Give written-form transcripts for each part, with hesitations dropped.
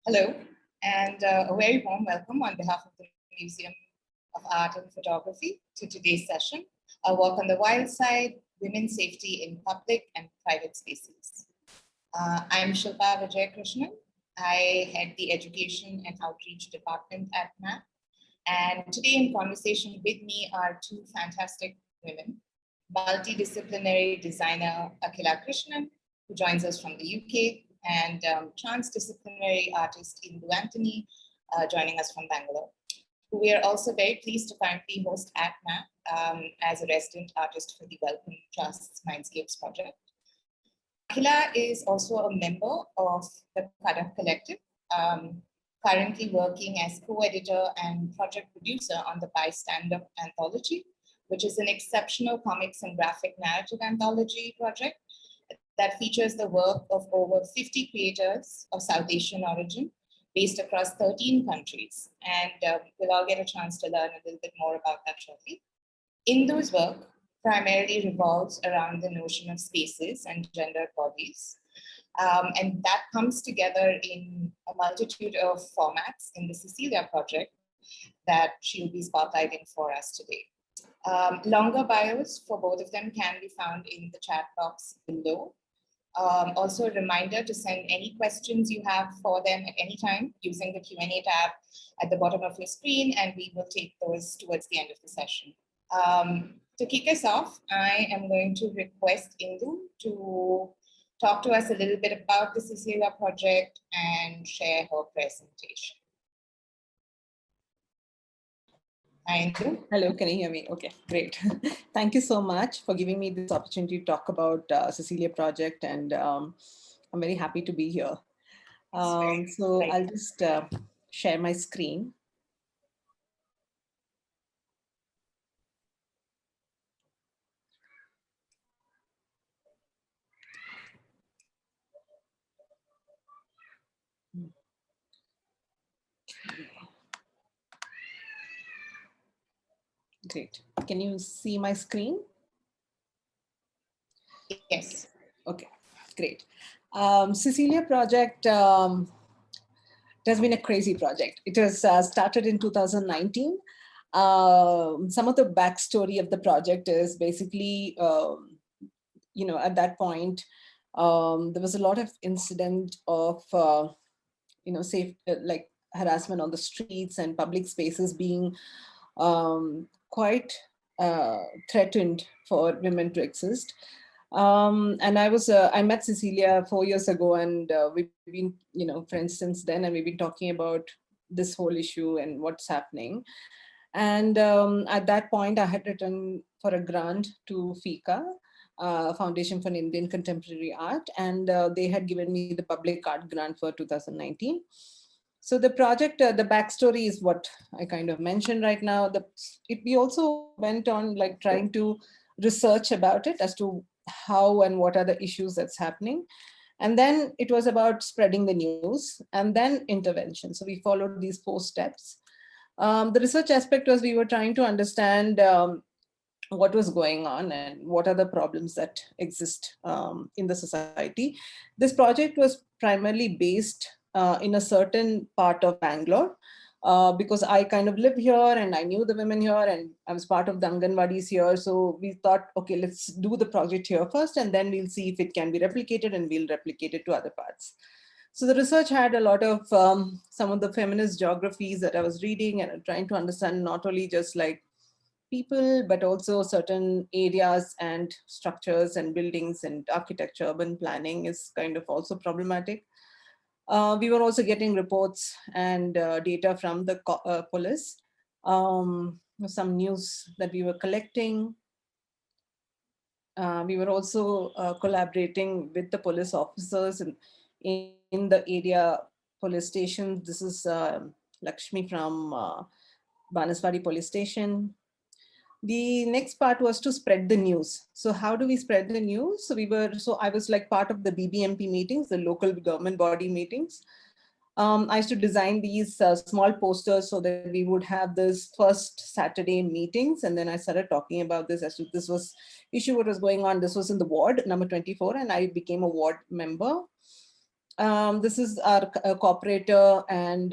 Hello, and a very warm welcome on behalf of the Museum of Art and Photography to today's session, a walk on the wild side, women's safety in public and private spaces. I'm Shilpa Vijayakrishnan. I head the Education and Outreach Department at MAP. And today in conversation with me are two fantastic women, multidisciplinary designer Akhila Krishnan, who joins us from the UK, and transdisciplinary artist Indu Antony, joining us from Bangalore, who we are also very pleased to currently host at MAP as a resident artist for the Welcome Trust's Mindscapes project. Akhila is also a member of the Kadak Collective, currently working as co-editor and project producer on the Bystander Anthology, which is an exceptional comics and graphic narrative anthology project that features the work of over 50 creators of South Asian origin based across 13 countries. And we'll all get a chance to learn a little bit more about that shortly. Indu's work primarily revolves around the notion of spaces and gendered bodies. And that comes together in a multitude of formats in the Cecilia project that she'll be spotlighting for us today. Longer bios for both of them can be found in the chat box below. Also a reminder to send any questions you have for them at any time using the Q&A tab at the bottom of your screen, and we will take those towards the end of the session. To kick us off, I am going to request Indu to talk to us a little bit about the Cecilia project and share her presentation. Hi, Indu. Hello, can you hear me? Okay, great. Thank you so much for giving me this opportunity to talk about Cecilia project, and I'm very happy to be here. So I'll just share my screen. Great. Can you see my screen? Yes. Okay, great. Cecilia project it has been a crazy project. It was started in 2019. Some of the backstory of the project is basically, at that point, there was a lot of incident of, like harassment on the streets and public spaces being quite threatened for women to exist. And I met Cecilia 4 years ago, and we've been, friends since then, and we've been talking about this whole issue and what's happening. And at that point, I had written for a grant to FICA, Foundation for Indian Contemporary Art, and they had given me the public art grant for 2019. So the project, the backstory is what I kind of mentioned right now. We also went on like trying to research about it as to how and what are the issues that's happening. And then it was about spreading the news and then intervention. So we followed these 4 steps. The research aspect was we were trying to understand what was going on and what are the problems that exist in the society. This project was primarily based in a certain part of Bangalore, because I kind of live here and I knew the women here and I was part of the Anganwadis here. So we thought, okay, let's do the project here first, and then we'll see if it can be replicated, and we'll replicate it to other parts. So the research had a lot of some of the feminist geographies that I was reading and trying to understand not only just like people, but also certain areas and structures and buildings and architecture. Urban planning is kind of also problematic. We were also getting reports and data from the police, some news that we were collecting. We were also collaborating with the police officers in the area police station. This is Lakshmi from Banaswadi police station. The next part was to spread the news. So how do we spread the news? So I was like part of the BBMP meetings, the local government body meetings. I used to design these small posters so that we would have this first Saturday meetings. And then I started talking about this as to this was issue, what was going on. This was in the ward number 24, and I became a ward member. This is our cooperator, and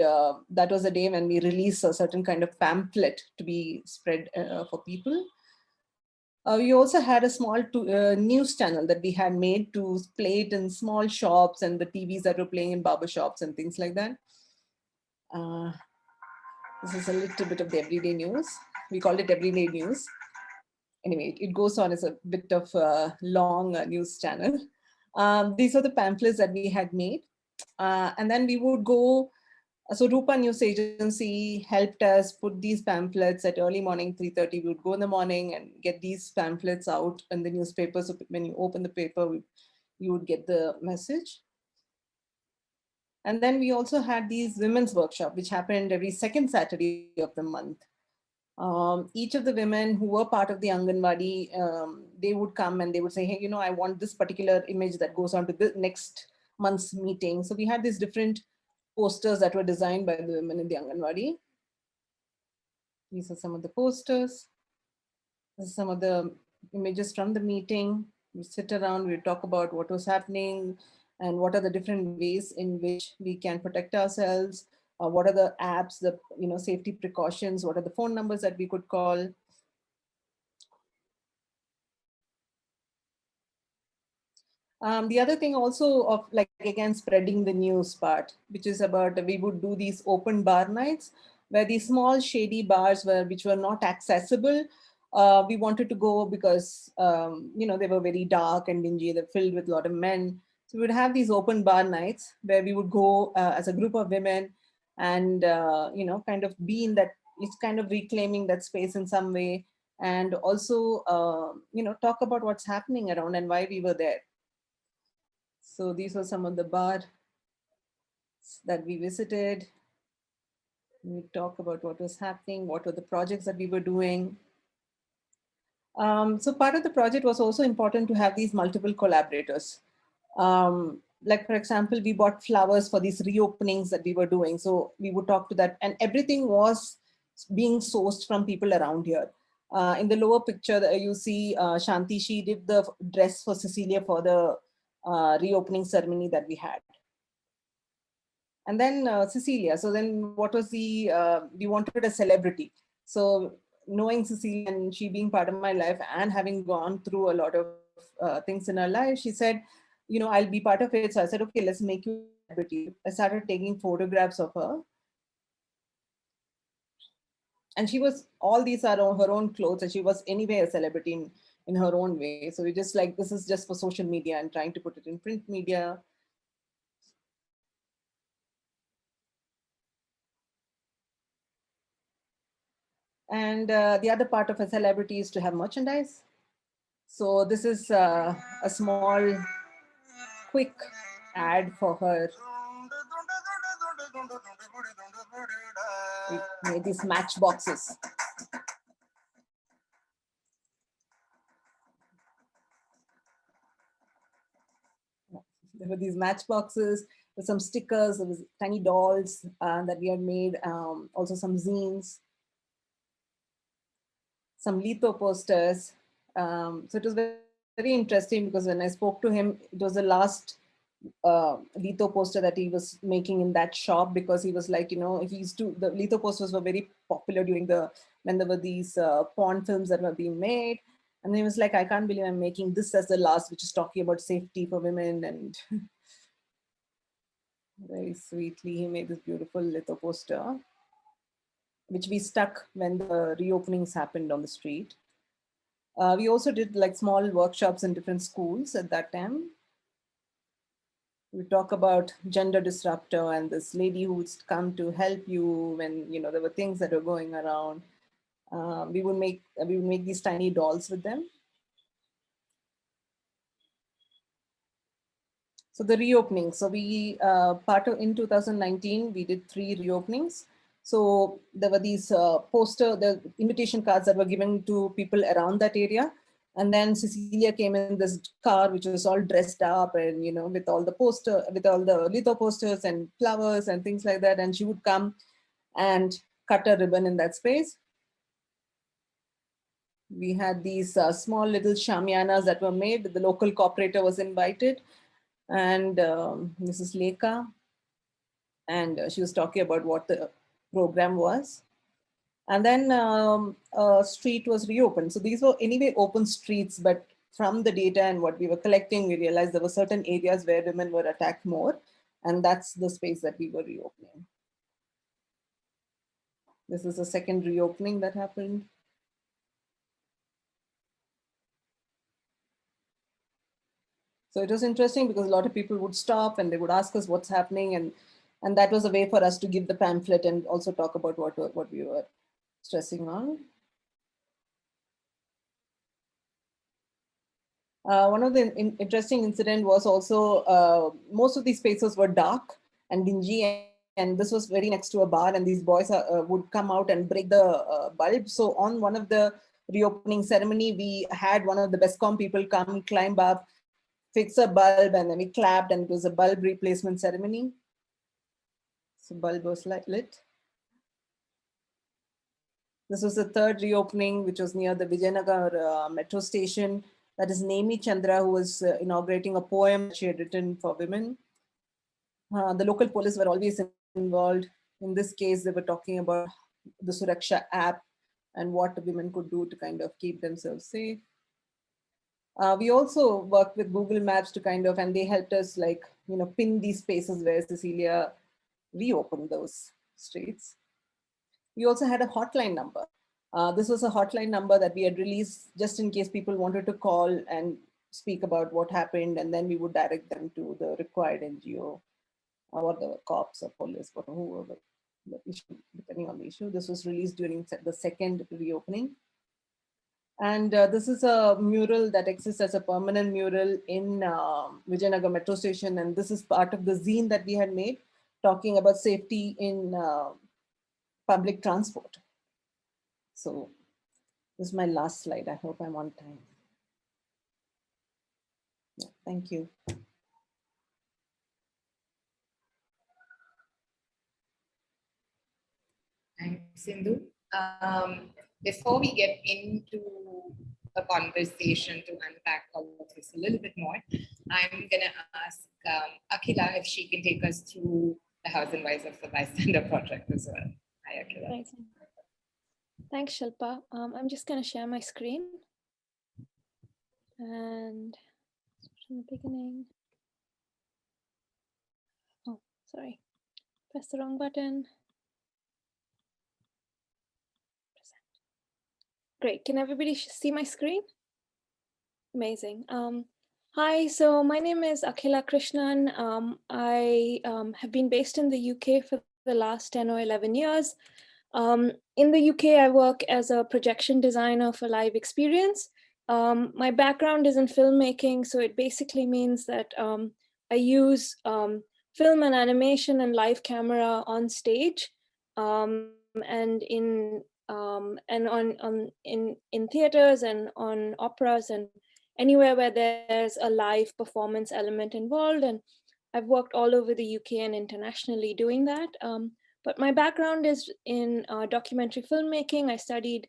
that was a day when we released a certain kind of pamphlet to be spread for people. We also had a small news channel that we had made to play it in small shops and the TVs that were playing in barber shops and things like that. This is a little bit of the everyday news. We called it everyday news. Anyway, it goes on as a bit of a long news channel. These are the pamphlets that we had made. And then we would go, so Rupa News Agency helped us put these pamphlets at early morning, 3:30. We would go in the morning and get these pamphlets out in the newspaper. So when you open the paper, you would get the message. And then we also had these women's workshop, which happened every second Saturday of the month. Each of the women who were part of the Anganwadi, they would come and they would say, hey, you know, I want this particular image that goes on to the next month's meeting. So we had these different posters that were designed by the women in the Anganwadi. These are some of the posters. This is some of the images from the meeting. We sit around, we talk about what was happening and what are the different ways in which we can protect ourselves. What are the apps, the safety precautions, what are the phone numbers that we could call. The other thing also of like, again, spreading the news part, which is about, we would do these open bar nights where these small shady bars which were not accessible. We wanted to go because, they were very dark and dingy, they're filled with a lot of men. So we would have these open bar nights where we would go as a group of women and, kind of be in that, it's kind of reclaiming that space in some way. And also, talk about what's happening around and why we were there. So these were some of the bars that we visited. We talk about what was happening, what were the projects that we were doing. So part of the project was also important to have these multiple collaborators. Like, for example, we bought flowers for these reopenings that we were doing. So we would talk to that, and everything was being sourced from people around here. In the lower picture, you see Shanti, she did the dress for Cecilia for the reopening ceremony that we had. And then Cecilia, so then what was we wanted a celebrity. So knowing Cecilia and she being part of my life and having gone through a lot of things in her life, she said, I'll be part of it. So I said, okay, let's make you a celebrity. I started taking photographs of her. And she was, all these are her own clothes, and she was anyway a celebrity in her own way. So we just like, this is just for social media and trying to put it in print media. And the other part of a celebrity is to have merchandise. So this is a small, quick ad for her. We made these matchboxes. There were these matchboxes, with some stickers, there was tiny dolls that we had made, also some zines, some litho posters. So it was very interesting because when I spoke to him, it was the last litho poster that he was making in that shop, because he was like, the litho posters were very popular when there were these porn films that were being made. And he was like, I can't believe I'm making this as the last, which is talking about safety for women. And very sweetly, he made this beautiful litho poster, which we stuck when the reopenings happened on the street. We also did like small workshops in different schools at that time. We talk about gender disruptor and this lady who would come to help you when there were things that were going around. We would make these tiny dolls with them. So the reopening. So we in 2019 we did 3 reopenings. So there were these the invitation cards that were given to people around that area. And then Cecilia came in this car, which was all dressed up and, with all the litho posters and flowers and things like that. And she would come and cut a ribbon in that space. We had these small little shamianas that were made. The local cooperator was invited. And this is Leka, and she was talking about what the program was. And then a street was reopened. So these were anyway open streets, but from the data and what we were collecting, we realized there were certain areas where women were attacked more, and that's the space that we were reopening. This is a second reopening that happened. So it was interesting because a lot of people would stop and they would ask us what's happening, and that was a way for us to give the pamphlet and also talk about what we were stressing on. One of the interesting incident was also most of these spaces were dark and dingy, and this was very next to a bar, and these boys would come out and break the bulb. So on one of the reopening ceremony, we had one of the BESCOM people come, climb up, fix a bulb, and then we clapped, and it was a bulb replacement ceremony. So bulb was lit. This was the third reopening, which was near the Vijayanagar metro station. That is Nemi Chandra, who was inaugurating a poem she had written for women. The local police were always involved. In this case, they were talking about the Suraksha app and what women could do to kind of keep themselves safe. We also worked with Google Maps to kind of, and they helped us like, pin these spaces where Cecilia reopened those streets. We also had a hotline number. This was a hotline number that we had released just in case people wanted to call and speak about what happened, and then we would direct them to the required NGO or the cops or police, or whoever the issue, depending on the issue. This was released during the second reopening. And this is a mural that exists as a permanent mural in Vijayanagar metro station. And this is part of the zine that we had made, talking about safety in public transport. So this is my last slide. I hope I'm on time. Yeah, thank you. Thanks, Indu. Before we get into a conversation to unpack all of this a little bit more, I'm going to ask Akhila if she can take us through the House and Wives of the Bystander project as well. Hi, Akhila. Thanks, Shilpa. I'm just going to share my screen. And from the beginning. Oh, sorry. Press the wrong button. Great. Can everybody see my screen? Amazing. Hi, so my name is Akhila Krishnan. I have been based in the UK for the last 10 or 11 years. In the UK, I work as a projection designer for live experience. My background is in filmmaking, so it basically means that I use film and animation and live camera on stage, and in theaters and on operas and anywhere where there's a live performance element involved. And I've worked all over the UK and internationally doing that. But my background is in documentary filmmaking. I studied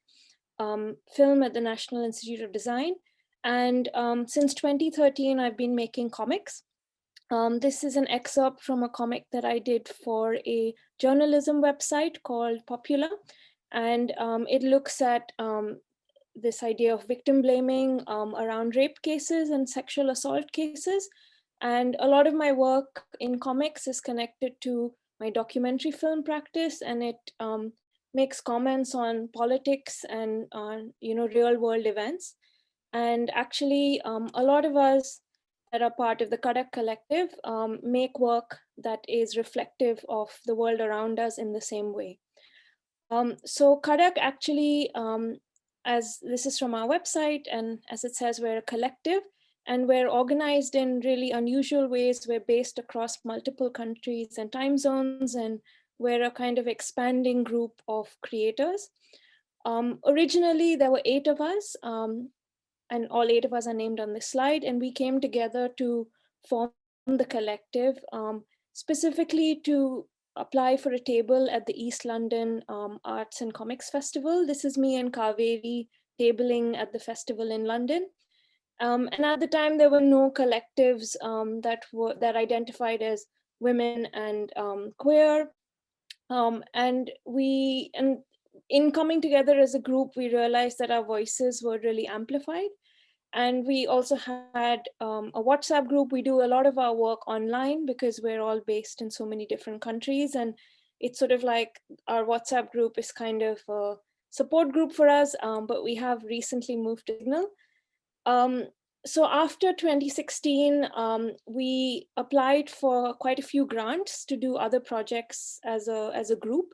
film at the National Institute of Design. And since 2013, I've been making comics. This is an excerpt from a comic that I did for a journalism website called Popular. And it looks at this idea of victim blaming around rape cases and sexual assault cases. And a lot of my work in comics is connected to my documentary film practice, and it makes comments on politics and on real world events. And actually, a lot of us that are part of the Kadak Collective make work that is reflective of the world around us in the same way. So Kadak actually, as this is from our website, and as it says, we're a collective, and we're organized in really unusual ways. We're based across multiple countries and time zones, and we're a kind of expanding group of creators. Originally, there were 8 of us, and all 8 of us are named on this slide, and we came together to form the collective, specifically to apply for a table at the East London Arts and Comics Festival. This is me and Kaveri tabling at the festival in London. And at the time, there were no collectives that identified as women and queer. And in coming together as a group, we realized that our voices were really amplified. And we also had a WhatsApp group. We do a lot of our work online because we're all based in so many different countries. And it's sort of like our WhatsApp group is kind of a support group for us, but we have recently moved to Signal. So after 2016, we applied for quite a few grants to do other projects as a group.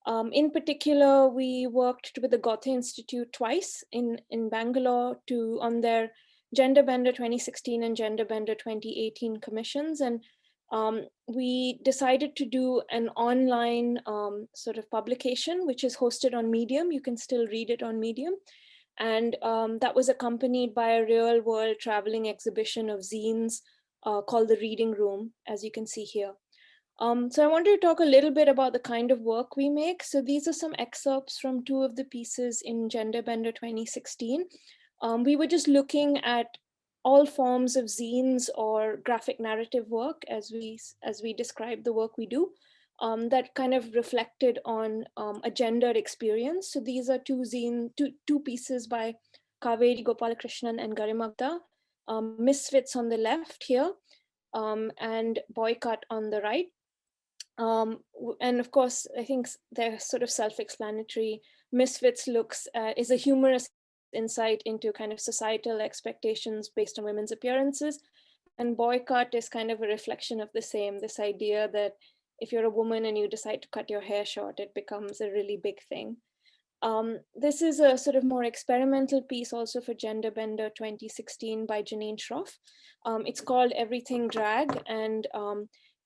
In particular, we worked with the Goethe Institute twice in Bangalore on their Gender Bender 2016 and Gender Bender 2018 commissions. And we decided to do an online sort of publication, which is hosted on Medium. You can still read it on Medium. And that was accompanied by a real world traveling exhibition of zines called The Reading Room, as you can see here. So I wanted to talk a little bit about the kind of work we make. So these are some excerpts from two of the pieces in Gender Bender 2016. We were just looking at all forms of zines or graphic narrative work as we describe the work we do, that kind of reflected on a gendered experience. So these are two pieces by Kaveri Gopalakrishnan and Garima Gupta, Misfits on the left here, and Boycott on the right. And of course, I think they're sort of self-explanatory. Misfits is a humorous insight into kind of societal expectations based on women's appearances. And Boycott is kind of a reflection of the same, this idea that if you're a woman and you decide to cut your hair short, it becomes a really big thing. This is a sort of more experimental piece also for Gender Bender 2016 by Janine Schroff. It's called Everything Drag, and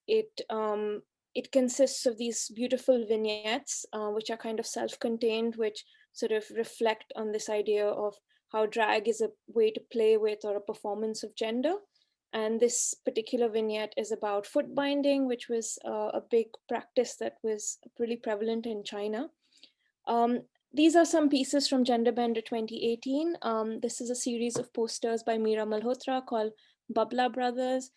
it consists of these beautiful vignettes, which are kind of self-contained, which sort of reflect on this idea of how drag is a way to play with or a performance of gender. And this particular vignette is about foot binding, which was a big practice that was really prevalent in China. These are some pieces from Gender Bender 2018. This is a series of posters by Meera Malhotra called Babla Brothers,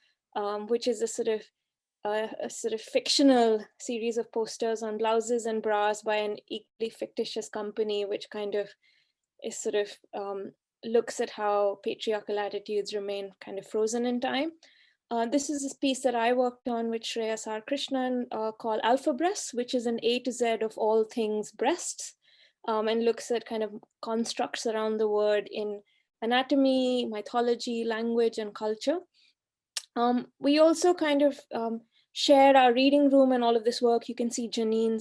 which is a sort of fictional series of posters on blouses and bras by an equally fictitious company, which kind of is sort of looks at how patriarchal attitudes remain kind of frozen in time. This is a piece that I worked on with Shilpa Krishnan called Alpha Breasts, which is an A to Z of all things breasts, and looks at kind of constructs around the word in anatomy, mythology, language, and culture. We also kind of shared our reading room and all of this work. You can see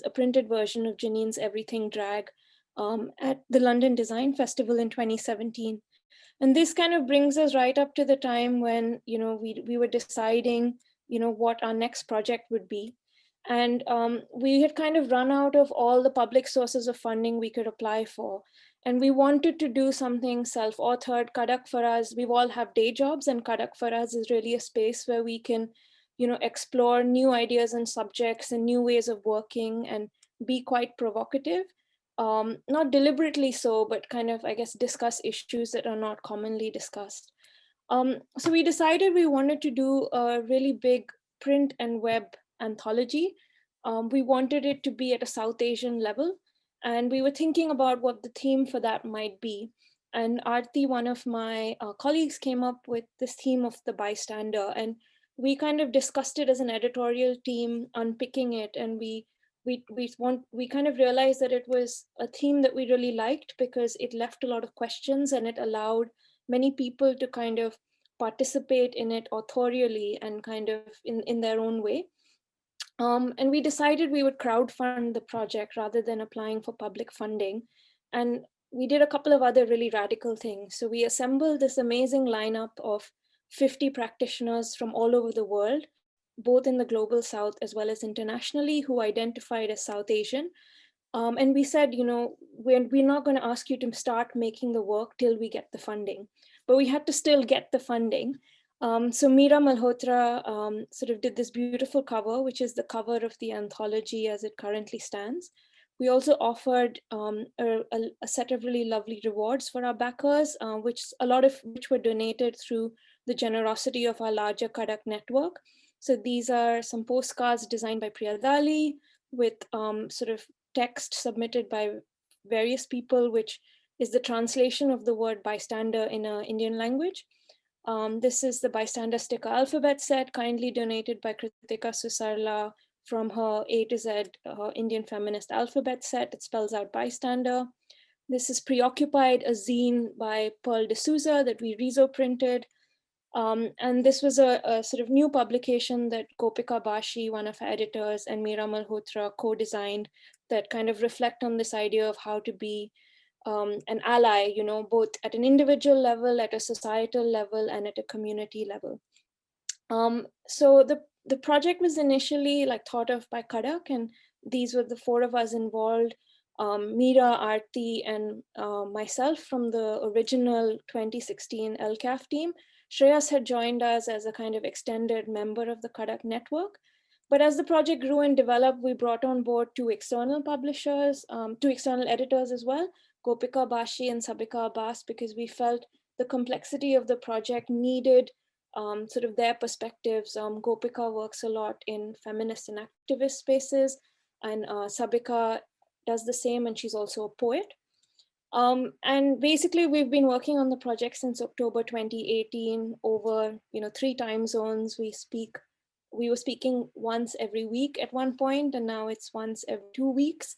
a printed version of Janine's Everything Drag at the London Design Festival in 2017. And this kind of brings us right up to the time when, we were deciding, what our next project would be. And we had kind of run out of all the public sources of funding we could apply for. And we wanted to do something self-authored. Kadak for us, we all have day jobs, and Kadak for us is really a space where we can, explore new ideas and subjects and new ways of working and be quite provocative. Not deliberately so, but kind of, I guess, discuss issues that are not commonly discussed. So we decided we wanted to do a really big print and web anthology. We wanted it to be at a South Asian level, and we were thinking about what the theme for that might be. And Aarti, one of my colleagues, came up with this theme of the bystander, and we kind of discussed it as an editorial team, unpicking it, and we kind of realized that it was a theme that we really liked because it left a lot of questions and it allowed many people to kind of participate in it authorially and kind of in their own way. And we decided we would crowdfund the project rather than applying for public funding. And we did a couple of other really radical things. So we assembled this amazing lineup of 50 practitioners from all over the world, both in the global South as well as internationally, who identified as South Asian. And we said, we're not going to ask you to start making the work till we get the funding, but we had to still get the funding. So Meera Malhotra sort of did this beautiful cover, which is the cover of the anthology as it currently stands, We also offered a set of really lovely rewards for our backers, which a lot of which were donated through the generosity of our larger Kadak network. So these are some postcards designed by Priya Dali with sort of text submitted by various people, which is the translation of the word bystander in an Indian language. This is the bystander sticker alphabet set, kindly donated by Kritika Susarla from her A to Z Indian feminist alphabet set. It spells out bystander. This is Preoccupied, a zine by Pearl D'Souza that we reso printed. And this was a sort of new publication that Gopika Bashi, one of our editors, and Meera Malhotra co-designed, that kind of reflect on this idea of how to be an ally, you know, both at an individual level, at a societal level, and at a community level. So the project was initially like thought of by Kadak, and these were the four of us involved, Meera, Aarti, and myself from the original 2016 LCAF team. Shreyas had joined us as a kind of extended member of the Kadak network. But as the project grew and developed, we brought on board two external publishers, two external editors as well, Gopika Bashi and Sabika Abbas, because we felt the complexity of the project needed sort of their perspectives. Gopika works a lot in feminist and activist spaces, and Sabika does the same, and she's also a poet. And basically, we've been working on the project since October 2018 over 3 time zones. We were speaking once every week at one point, and now it's once every 2 weeks.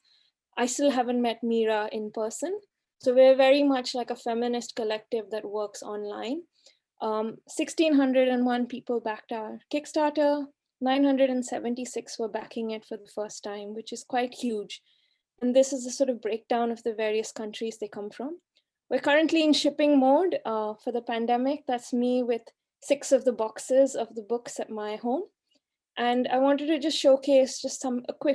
I still haven't met Meera in person. So we're very much like a feminist collective that works online. 1,601 people backed our Kickstarter, 976 were backing it for the first time, which is quite huge. And this is a sort of breakdown of the various countries they come from. We're currently in shipping mode for the pandemic. That's me with 6 of the boxes of the books at my home. And I wanted to just showcase just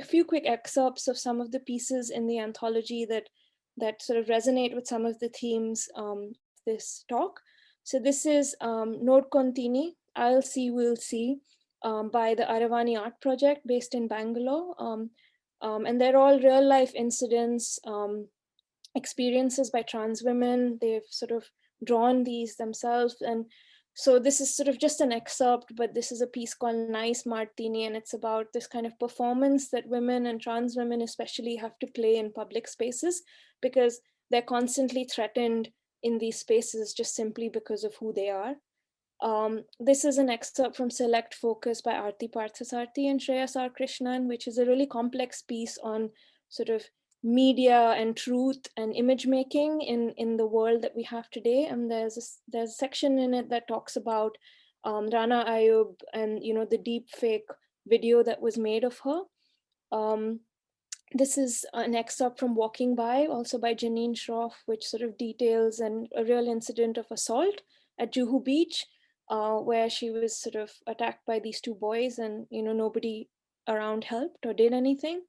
few quick excerpts of some of the pieces in the anthology that sort of resonate with some of the themes of this talk. So this is Note Contini, I'll See, We'll See, by the Aravani Art Project based in Bangalore. And they're all real life incidents, experiences by trans women. They've sort of drawn these themselves. And so this is sort of just an excerpt, but this is a piece called Nice Martini, and it's about this kind of performance that women and trans women especially have to play in public spaces because they're constantly threatened in these spaces just simply because of who they are. This is an excerpt from Select Focus by Aarti Parthasarthi and Shreyas R. Krishnan, which is a really complex piece on sort of media and truth and image making in the world that we have today. And there's a section in it that talks about Rana Ayub and the deep fake video that was made of her. This is an excerpt from Walking By, also by Janine Shroff, which sort of details a real incident of assault at Juhu Beach, where she was sort of attacked by these 2 boys and nobody around helped or did anything.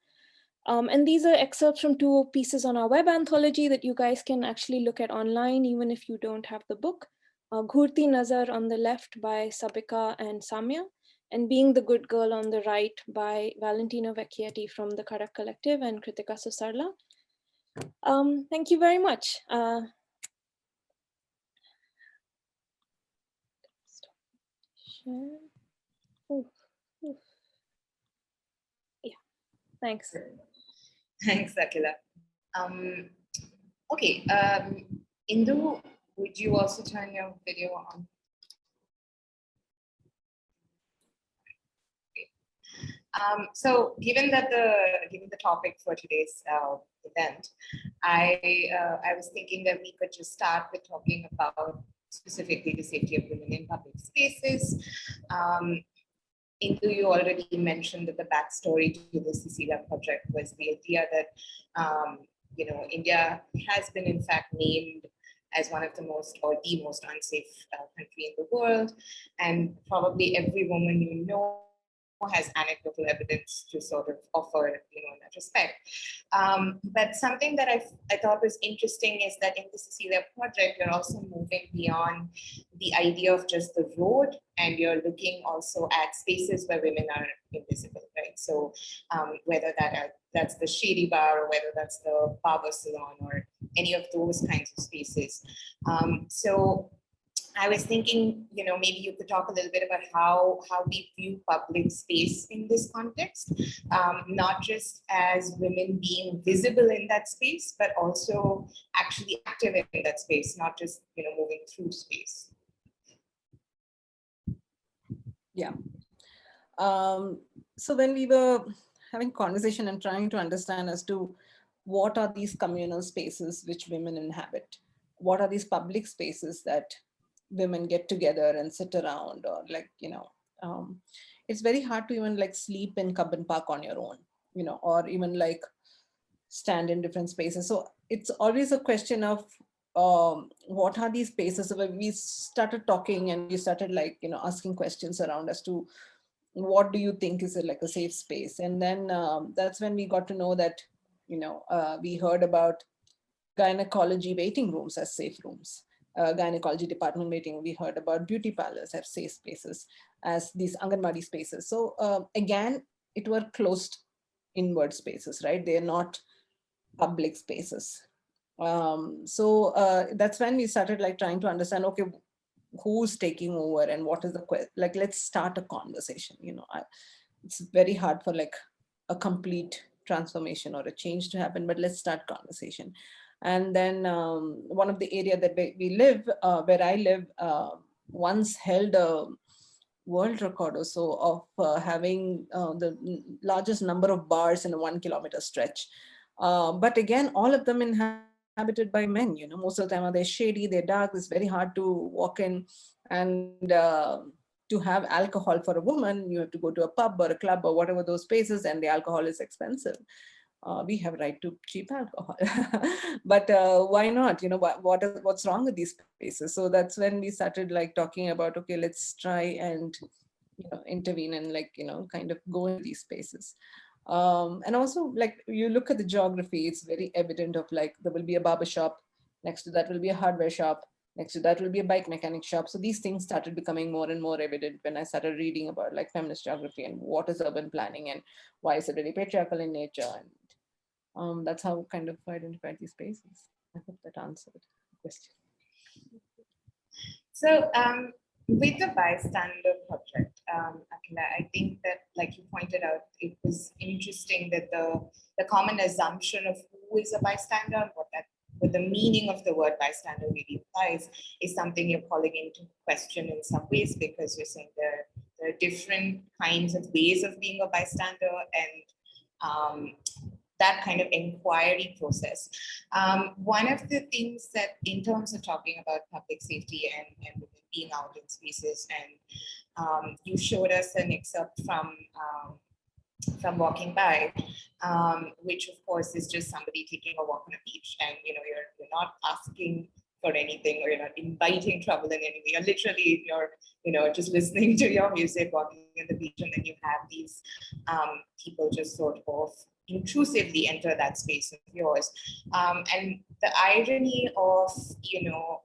And these are excerpts from 2 pieces on our web anthology that you guys can actually look at online, even if you don't have the book. Ghurti Nazar on the left by Sabika and Samya, and Being the Good Girl on the right by Valentina Vecchietti from the Kadak Collective and Kritika Susarla. Thank you very much. Yeah, thanks. Thanks, Akhila. Okay, Indu, would you also turn your video on? So given the topic for today's event, I was thinking that we could just start with talking about specifically the safety of women in public spaces. Indu, you already mentioned that the backstory to the Cecilia project was the idea that India has been in fact named as one of the most or the most unsafe country in the world, and probably every woman you know has anecdotal evidence to sort of offer, in that respect. But something that I thought was interesting is that in the Cecilia project, you're also moving beyond the idea of just the road, and you're looking also at spaces where women are invisible, right? So whether that's the shady bar, or whether that's the barber salon, or any of those kinds of spaces. So I was thinking, maybe you could talk a little bit about how we view public space in this context, not just as women being visible in that space, but also actually active in that space, not just, moving through space. Yeah. So when we were having conversation and trying to understand as to what are these communal spaces which women inhabit, what are these public spaces that women get together and sit around, or it's very hard to even like sleep in Cubbon Park on your own, or even like stand in different spaces. So it's always a question of what are these spaces. So when we started talking and we started asking questions around as to what do you think is like a safe space, and then that's when we got to know that we heard about gynecology waiting rooms as safe rooms, gynecology department waiting. We heard about beauty parlors have safe spaces as these Anganwadi spaces. So again, it were closed inward spaces, right? They are not public spaces. So that's when we started trying to understand, okay, who's taking over and what is the question? Let's start a conversation. It's very hard for a complete transformation or a change to happen, but let's start conversation. And then one of the area that we live, where I live, once held a world record or so of having the largest number of bars in a 1 kilometer stretch. But again, all of them inhabited by men. Most of the time they're shady, they're dark, it's very hard to walk in. And to have alcohol for a woman, you have to go to a pub or a club or whatever those spaces, and the alcohol is expensive. We have right to cheap alcohol, but why not? What's wrong with these spaces? So that's when we started talking about, okay, let's try and intervene and kind of go into these spaces. And also, you look at the geography, it's very evident of there will be a barber shop, next to that will be a hardware shop, next to that will be a bike mechanic shop. So these things started becoming more and more evident when I started reading about feminist geography and what is urban planning and why is it really patriarchal in nature. And that's how kind of identified these spaces. I hope that answered the question. So with the bystander project, Akhila, I think that, like you pointed out, it was interesting that the common assumption of who is a bystander and what the meaning of the word bystander really implies is something you're calling into question in some ways, because you're saying there are different kinds of ways of being a bystander, and that kind of inquiry process. One of the things that, in terms of talking about public safety and being out in spaces, and you showed us an excerpt from Walking By, which of course is just somebody taking a walk on a beach, and you're not asking for anything, or you're not inviting trouble in any way. You're literally, just listening to your music, walking on the beach, and then you have these people just sort of intrusively enter that space of yours. And the irony of,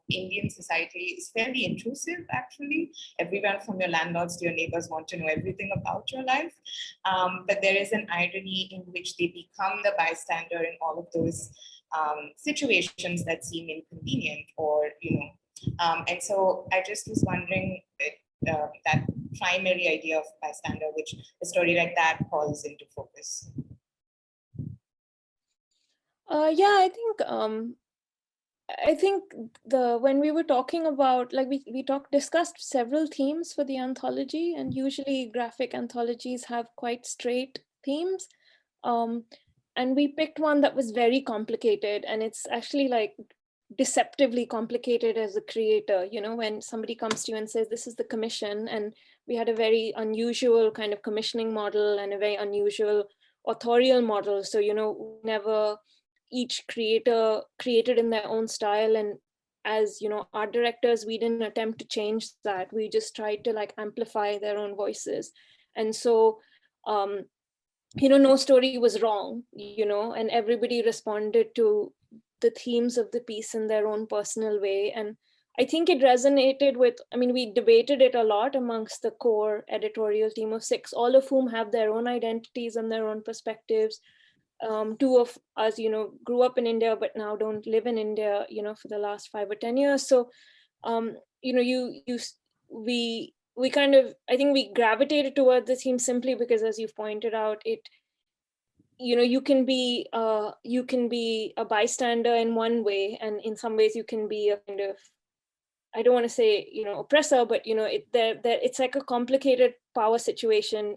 Indian society is fairly intrusive, actually. Everyone from your landlords to your neighbors want to know everything about your life. But there is an irony in which they become the bystander in all of those situations that seem inconvenient, or, and so I just was wondering that primary idea of bystander, which a story like that calls into focus. Yeah, I think when we were talking about, we discussed several themes for the anthology, and usually graphic anthologies have quite straight themes. And we picked one that was very complicated, and it's actually deceptively complicated as a creator. When somebody comes to you and says, this is the commission, and we had a very unusual kind of commissioning model and a very unusual authorial model. So, never each creator created in their own style, and as art directors, we didn't attempt to change that. We just tried to amplify their own voices. And so no story was wrong, and everybody responded to the themes of the piece in their own personal way. And I think it resonated with, I mean, we debated it a lot amongst the core editorial team of 6, all of whom have their own identities and their own perspectives. 2 of us, grew up in India, but now don't live in India, for the last 5 or 10 years. So, we kind of, I think we gravitated towards the theme simply because, as you've pointed out, you can be a bystander in one way, and in some ways you can be a kind of, I don't want to say, oppressor, but, it's like a complicated power situation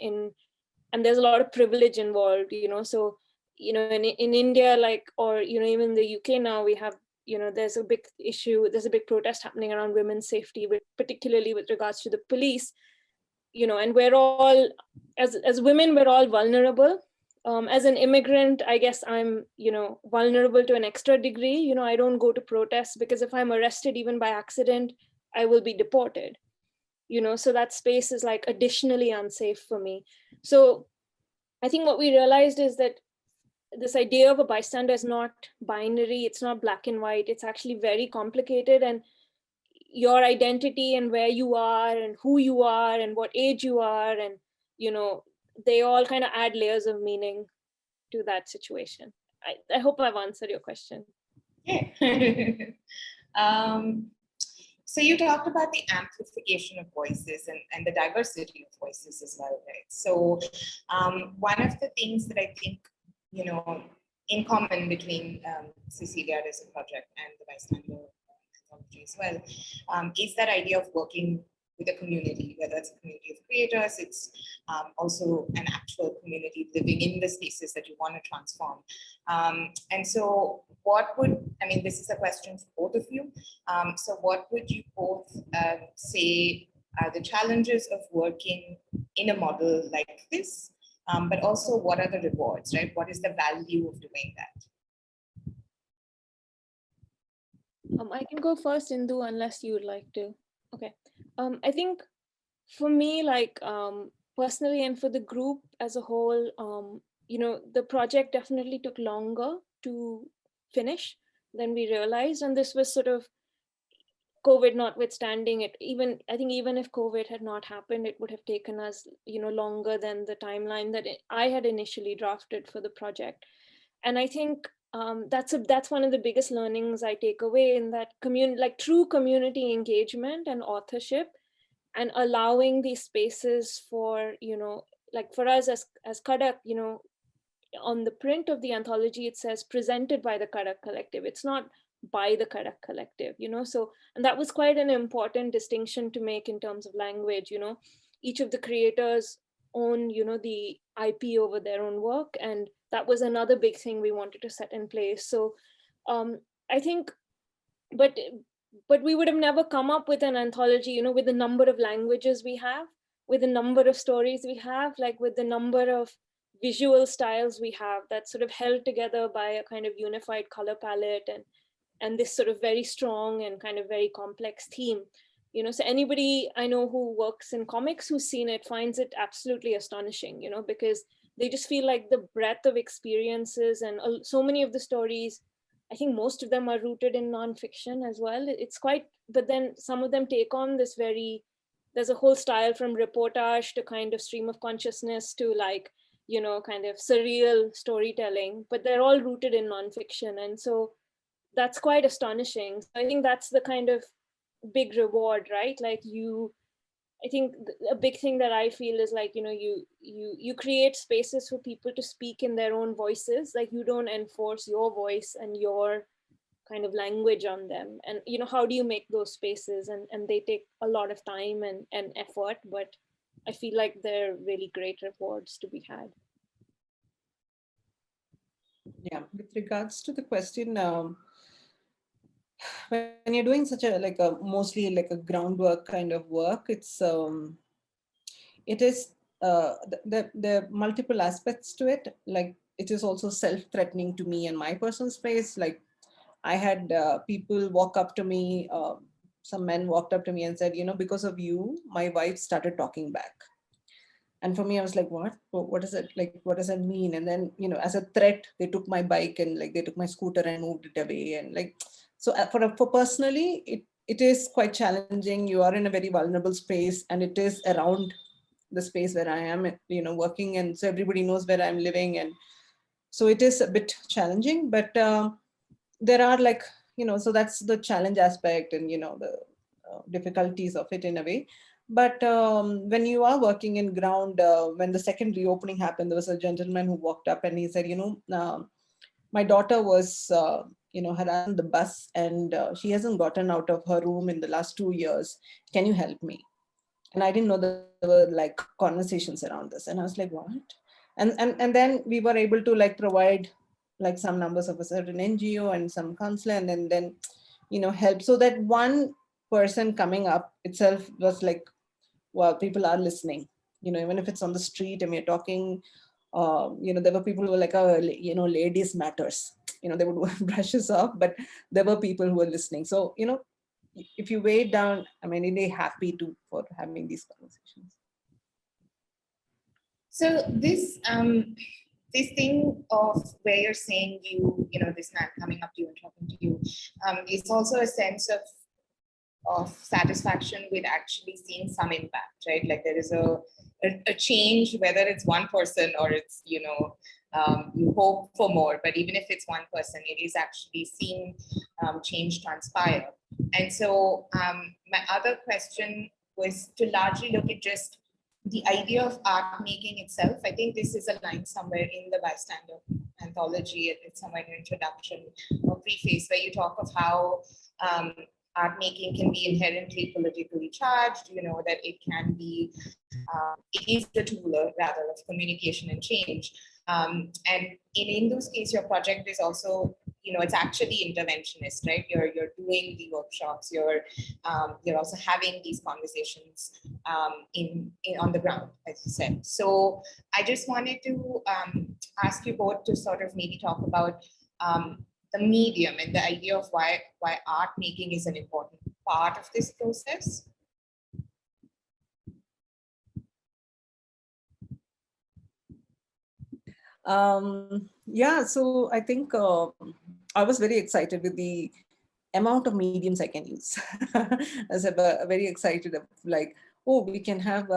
and there's a lot of privilege involved, so, in India, like, or, even the UK now, we have, there's a big issue, there's a big protest happening around women's safety, particularly with regards to the police, and we're all, as women, we're all vulnerable. As an immigrant, I guess I'm, vulnerable to an extra degree. I don't go to protests because if I'm arrested even by accident, I will be deported. So that space is like additionally unsafe for me. So I think what we realized is that this idea of a bystander is not binary, it's not black and white, it's actually very complicated, and your identity and where you are and who you are and what age you are, and they all kind of add layers of meaning to that situation. I hope I've answered your question. Yeah. So you talked about the amplification of voices and the diversity of voices as well, right? So one of the things that I think, in common between Cecilia as a project and the bystander anthology as well, is that idea of working with a community, whether it's a community of creators, it's also an actual community living in the spaces that you want to transform. And so this is a question for both of you. So what would you both say are the challenges of working in a model like this? But also what are the rewards, right? What is the value of doing that? I can go first, Indu, unless you would like to. Okay. I think for me, like personally and for the group as a whole, the project definitely took longer to finish than we realized. And this was sort of COVID notwithstanding. I think even if COVID had not happened, it would have taken us, longer than the timeline that I had initially drafted for the project. And I think that's one of the biggest learnings I take away, in that true community engagement and authorship, and allowing these spaces for, like for us as Kadak, on the print of the anthology, it says presented by the Kadak Collective. It's not by the Kadak Collective, so, and that was quite an important distinction to make in terms of language. Each of the creators own, the IP over their own work, and that was another big thing we wanted to set in place. So I think, but we would have never come up with an anthology, with the number of languages we have, with the number of stories we have, like with the number of visual styles we have, that's sort of held together by a kind of unified color palette and this sort of very strong and kind of very complex theme. So anybody I know who works in comics who's seen it finds it absolutely astonishing, because they just feel like the breadth of experiences, and so many of the stories, I think most of them are rooted in nonfiction as well. It's quite, but then some of them take on this there's a whole style from reportage to kind of stream of consciousness to like, kind of surreal storytelling, but they're all rooted in nonfiction. And so that's quite astonishing. So I think that's the kind of big reward, right? Like I think a big thing that I feel is like, you create spaces for people to speak in their own voices. Like you don't enforce your voice and your kind of language on them. And, how do you make those spaces? And they take a lot of time and effort, but I feel like they're really great rewards to be had. Yeah, with regards to the question, when you're doing such a mostly like a groundwork kind of work, it is there are multiple aspects to it. Like it is also self-threatening to me and my personal space. Like I had people walk up to me, some men walked up to me and said, because of you, my wife started talking back. And for me, I was like, what is it? Like, what does that mean? And then, as a threat, they took my bike and like they took my scooter and moved it away. And like, so for personally, it is quite challenging. You are in a very vulnerable space, and it is around the space where I am, working, and so everybody knows where I'm living, and so it is a bit challenging. But there are so that's the challenge aspect, and the difficulties of it in a way. But when you are working in ground, when the second reopening happened, there was a gentleman who walked up and he said, my daughter was, harassed on the bus, and she hasn't gotten out of her room in the last 2 years. Can you help me? And I didn't know there were like conversations around this. And I was like, what? And then we were able to provide like some numbers of a certain NGO and some counselor, and then help. So that one person coming up itself was like, wow, people are listening. Even if it's on the street and we're talking, there were people who were like, oh, ladies matters. They would brush us off, but there were people who were listening. So, if you weigh it down, I'm really happy for having these conversations. So this this thing of where you're saying this man coming up to you and talking to you, is also a sense of satisfaction with actually seeing some impact, right? Like there is a change, whether it's one person or it's, you hope for more, but even if it's one person, it is actually seeing change transpire. And so my other question was to largely look at just the idea of art making itself. I think this is a line somewhere in the Bystander anthology, it's somewhere in your introduction or preface, where you talk of how art making can be inherently politically charged, that it can be, it is the tool rather of communication and change. And in Indu's case, your project is also, it's actually interventionist, right? You're doing the workshops, you're also having these conversations in on the ground, as you said. So I just wanted to ask you both to sort of maybe talk about the medium and the idea of why art making is an important part of this process. Yeah, so I think I was very excited with the amount of mediums I can use. I was very excited of like, oh, we can have,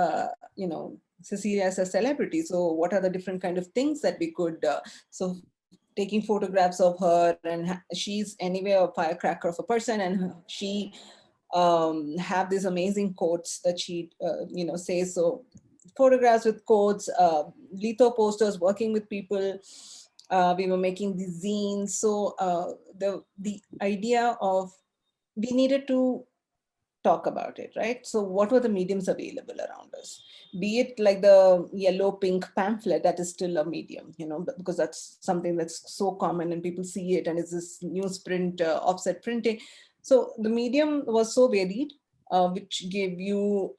Cecilia as a celebrity. So what are the different kind of things that we could, so taking photographs of her, and she's anyway a firecracker of a person, and she have these amazing quotes that she, says. So photographs with quotes, litho posters, working with people. We were making these zines. So the idea of, we needed to talk about it, right? So what were the mediums available around us? Be it like the yellow pink pamphlet, that is still a medium, because that's something that's so common and people see it, and it's this newsprint, offset printing. So the medium was so varied, which gave you,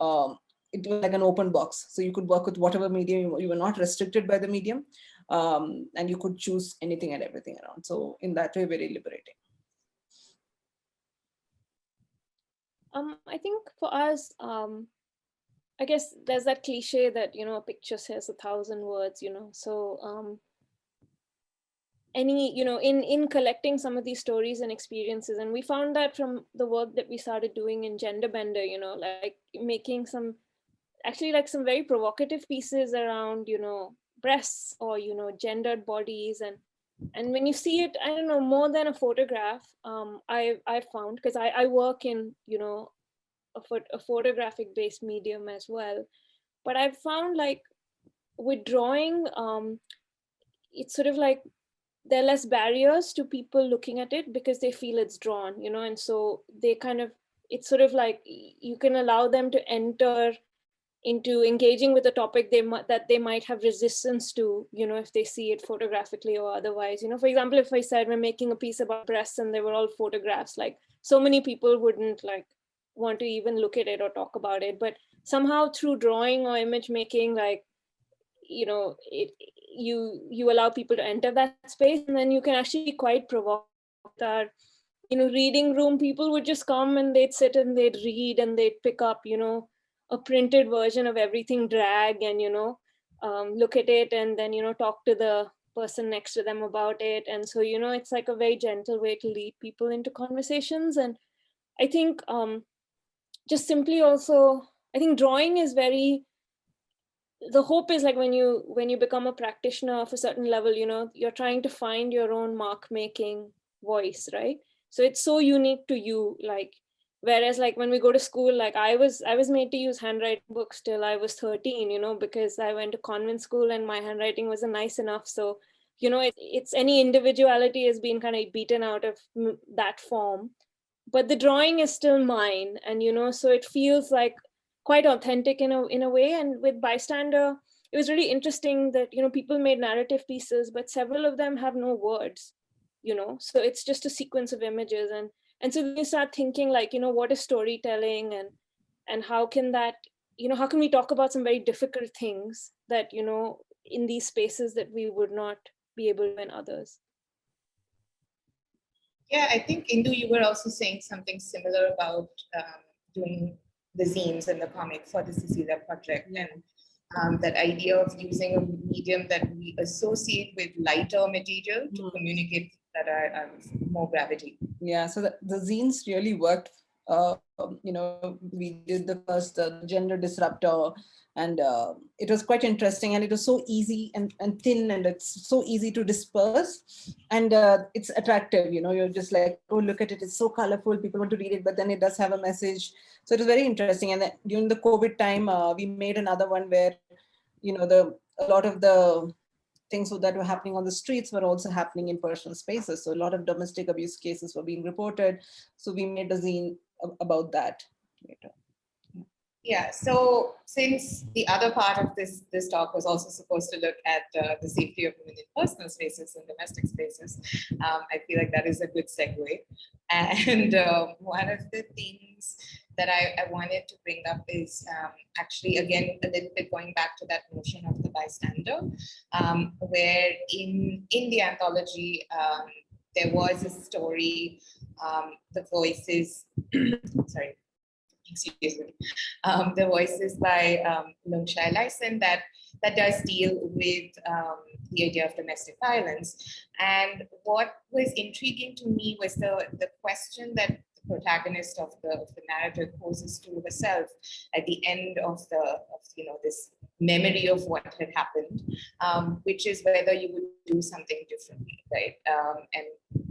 it was like an open box. So you could work with whatever medium, you were not restricted by the medium, and you could choose anything and everything around. So in that way, very liberating. I think for us, I guess there's that cliche that, a picture says 1,000 words, so in collecting some of these stories and experiences, and we found that from the work that we started doing in Gender Bender, like making some very provocative pieces around, breasts or, gendered bodies. And when you see it, I don't know, more than a photograph, I found, because I work in, a photographic based medium as well. But I've found like with drawing, it's sort of like there are less barriers to people looking at it because they feel it's drawn, and so they kind of, it's sort of like you can allow them to enter into engaging with a topic that they might have resistance to, if they see it photographically or otherwise. For example, if I said we're making a piece about breasts and they were all photographs, like so many people wouldn't like want to even look at it or talk about it. But somehow through drawing or image making, like, you allow people to enter that space, and then you can actually be quite provocative. Our, reading room, people would just come and they'd sit and they'd read and they'd pick up, a printed version of everything, drag, and look at it, and then talk to the person next to them about it. And so it's like a very gentle way to lead people into conversations. And I think just simply also, I think drawing is very, the hope is like when you become a practitioner of a certain level, you're trying to find your own mark making voice, right? So it's so unique to you, like, whereas like when we go to school, like I was made to use handwriting books till I was 13, because I went to convent school and my handwriting wasn't nice enough. So it's any individuality has been kind of beaten out of that form, but the drawing is still mine. And so it feels like quite authentic in a way. And with bystander, it was really interesting that people made narrative pieces, but several of them have no words, so it's just a sequence of images. And so you start thinking like, what is storytelling, and how can that, how can we talk about some very difficult things that in these spaces that we would not be able to in others. Yeah, I think Indu, you were also saying something similar about doing the zines and the comic for the Cecilia project, and that idea of using a medium that we associate with lighter material to communicate that are more gravity. Yeah, so the zines really worked. We did the first gender disruptor, and it was quite interesting, and it was so easy and thin, and it's so easy to disperse, and it's attractive. You're just like, oh, look at it, it's so colorful, people want to read it, but then it does have a message. So it was very interesting. And then during the COVID time, we made another one where a lot of the things that were happening on the streets were also happening in personal spaces. So a lot of domestic abuse cases were being reported. So we made a zine about that later. Yeah, so since the other part of this talk was also supposed to look at the safety of women in personal spaces and domestic spaces, I feel like that is a good segue. And one of the things that I wanted to bring up is actually, again, a little bit going back to that notion of the bystander, where in the anthology, there was a story, the voices, sorry, excuse me, the voices by Lungshai Lyson that does deal with the idea of domestic violence. And what was intriguing to me was the question that the protagonist of the narrative poses to herself at the end of this memory of what had happened, which is whether you would do something differently, right? And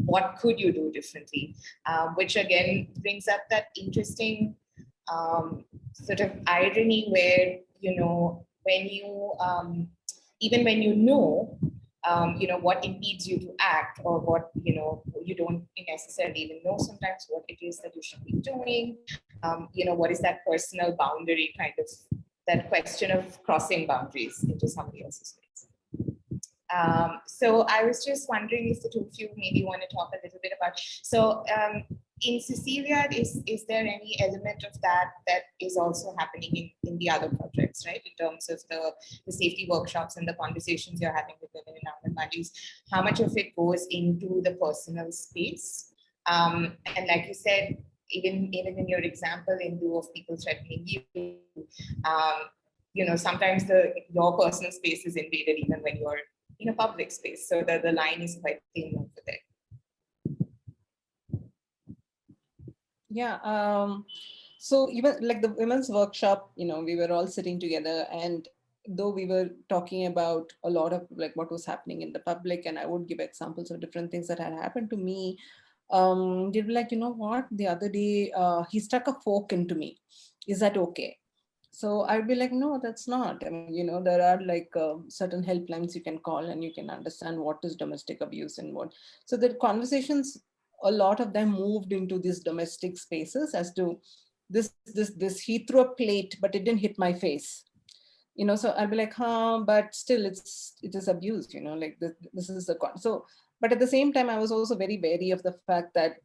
what could you do differently? Which again brings up that interesting sort of irony where, when you, even when what impedes you to act, or what, you don't necessarily even know sometimes what it is that you should be doing, what is that personal boundary, kind of that question of crossing boundaries into somebody else's space. So I was just wondering if the two of you maybe want to talk a little bit about, so in Cecilia, is there any element of that is also happening in the other projects, right? In terms of the safety workshops and the conversations you're having with women in Anganwadis, how much of it goes into the personal space? And like you said, even in your example, in lieu of people threatening you, sometimes your personal space is invaded even when you're in a public space. So the line is quite thin over there. Yeah. So even like the women's workshop, we were all sitting together, and though we were talking about a lot of like what was happening in the public, and I would give examples of different things that had happened to me, they'd be like, what, the other day, he stuck a fork into me. Is that okay? So I'd be like, no, that's not. I mean, there are like certain helplines you can call, and you can understand what is domestic abuse and what. So the conversations, a lot of them moved into these domestic spaces as to this, he threw a plate, but it didn't hit my face. So I'll be like, but still it is abuse, like this is the so, but at the same time, I was also very wary of the fact that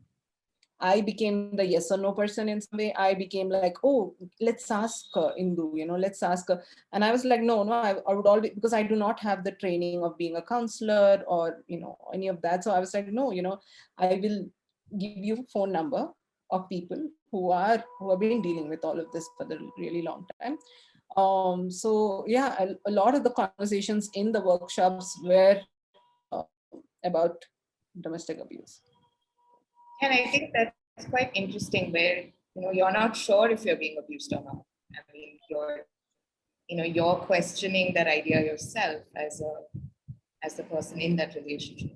I became the yes or no person in some way. I became like, oh, let's ask Indu, let's ask her. And I was like, no, I would always, because I do not have the training of being a counselor or, any of that. So I was like, no, I will give you phone number of people who have been dealing with all of this for the really long time. So yeah, a lot of the conversations in the workshops were about domestic abuse. And I think that's it's quite interesting where, you're not sure if you're being abused or not. I mean, you're questioning that idea yourself as the person in that relationship.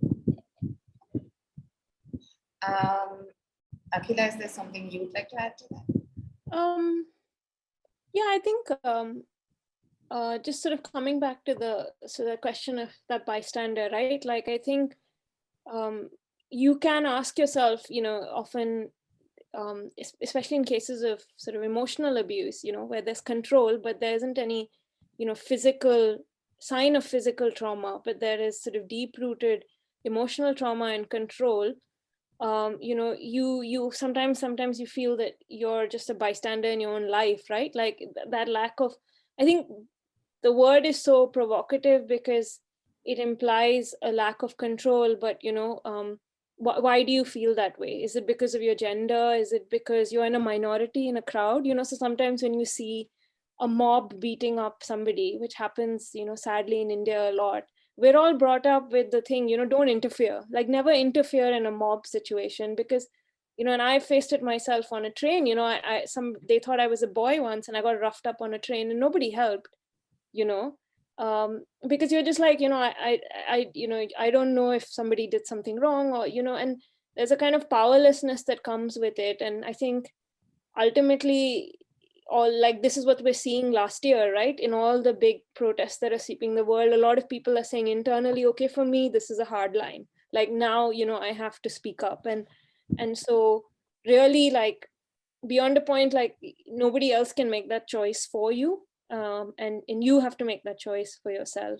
Akhila, is there something you would like to add to that? Yeah, I think just sort of coming back to the question of that bystander, right? Like, I think you can ask yourself, often, especially in cases of sort of emotional abuse, where there's control, but there isn't any, physical sign of physical trauma, but there is sort of deep-rooted emotional trauma and control. You sometimes you feel that you're just a bystander in your own life, right? Like that lack of, I think the word is so provocative because it implies a lack of control, but why do you feel that way? Is it because of your gender? Is it because you're in a minority in a crowd? So sometimes when you see a mob beating up somebody, which happens, sadly in India a lot, we're all brought up with the thing, don't interfere, like never interfere in a mob situation, because, and I faced it myself on a train, they thought I was a boy once and I got roughed up on a train and nobody helped, because you're just like, I don't know if somebody did something wrong, or, and there's a kind of powerlessness that comes with it. And I think ultimately, all like this is what we're seeing last year, right? In all the big protests that are sweeping the world, a lot of people are saying internally, okay, for me, this is a hard line. Like now, I have to speak up. And so really, like, beyond a point, like nobody else can make that choice for you. And you have to make that choice for yourself,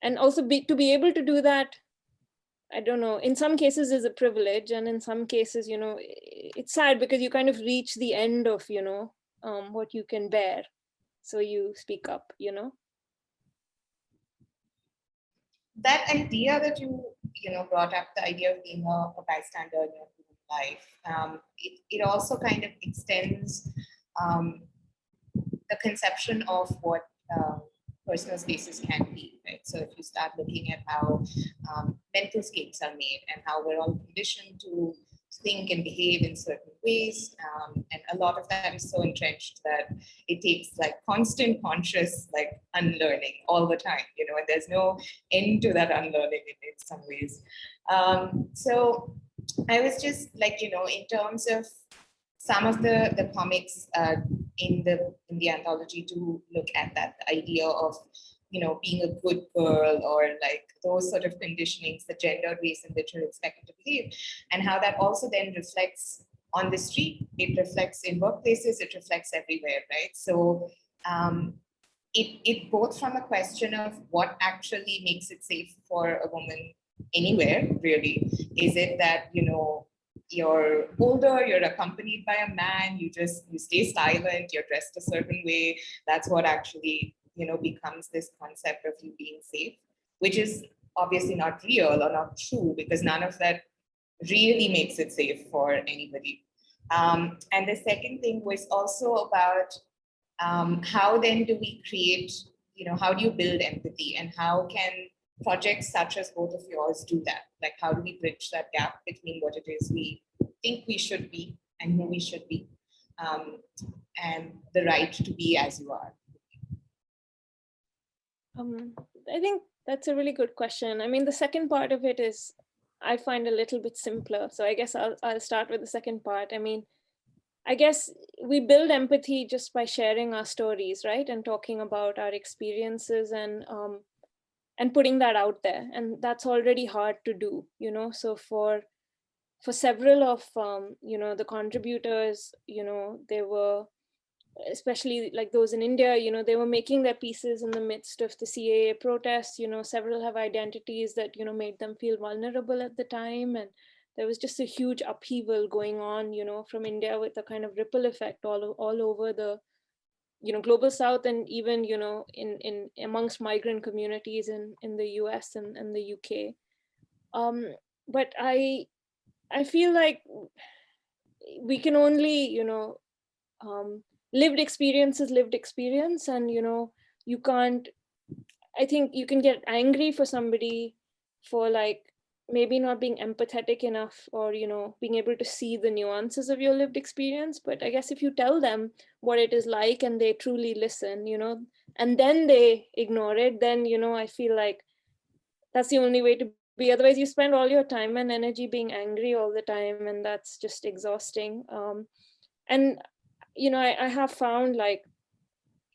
and also to be able to do that, I don't know, in some cases is a privilege, and in some cases, it's sad because you kind of reach the end of, what you can bear. So you speak up, That idea that you brought up, the idea of being a bystander in your human life, it also kind of extends the conception of what personal spaces can be, right? So if you start looking at how mental scapes are made and how we're all conditioned to think and behave in certain ways, and a lot of that is so entrenched that it takes like constant conscious like unlearning all the time, and there's no end to that unlearning in some ways. So I was just like, in terms of some of the comics in the anthology to look at that idea of being a good girl, or like those sort of conditionings, the gendered ways in which you're expected to behave, and how that also then reflects on the street. It reflects in workplaces, it reflects everywhere, right? So it both from a question of what actually makes it safe for a woman anywhere, really. Is it that you're older, you're accompanied by a man, you stay silent, you're dressed a certain way? That's what actually becomes this concept of you being safe, which is obviously not real or not true, because none of that really makes it safe for anybody. And the second thing was also about how then do we create, how do you build empathy, and how can projects such as both of yours do that? Like, how do we bridge that gap between what it is we think we should be and who we should be, and the right to be as you are? I think that's a really good question. I mean, the second part of it is, I find a little bit simpler. So I guess I'll start with the second part. I mean, I guess we build empathy just by sharing our stories, right? And talking about our experiences and putting that out there. And that's already hard to do, So for several of, the contributors, they were, especially like those in India, they were making their pieces in the midst of the CAA protests. Several have identities that, made them feel vulnerable at the time. And there was just a huge upheaval going on, from India, with a kind of ripple effect all over the, global South, and even, in amongst migrant communities in the US and the UK. But I feel like we can only, lived experience is lived experience, and you can't, I think you can get angry for somebody for like maybe not being empathetic enough, or being able to see the nuances of your lived experience. But I guess if you tell them what it is like and they truly listen, and then they ignore it, then I feel like that's the only way to be. Otherwise you spend all your time and energy being angry all the time, and that's just exhausting. And I have found, like,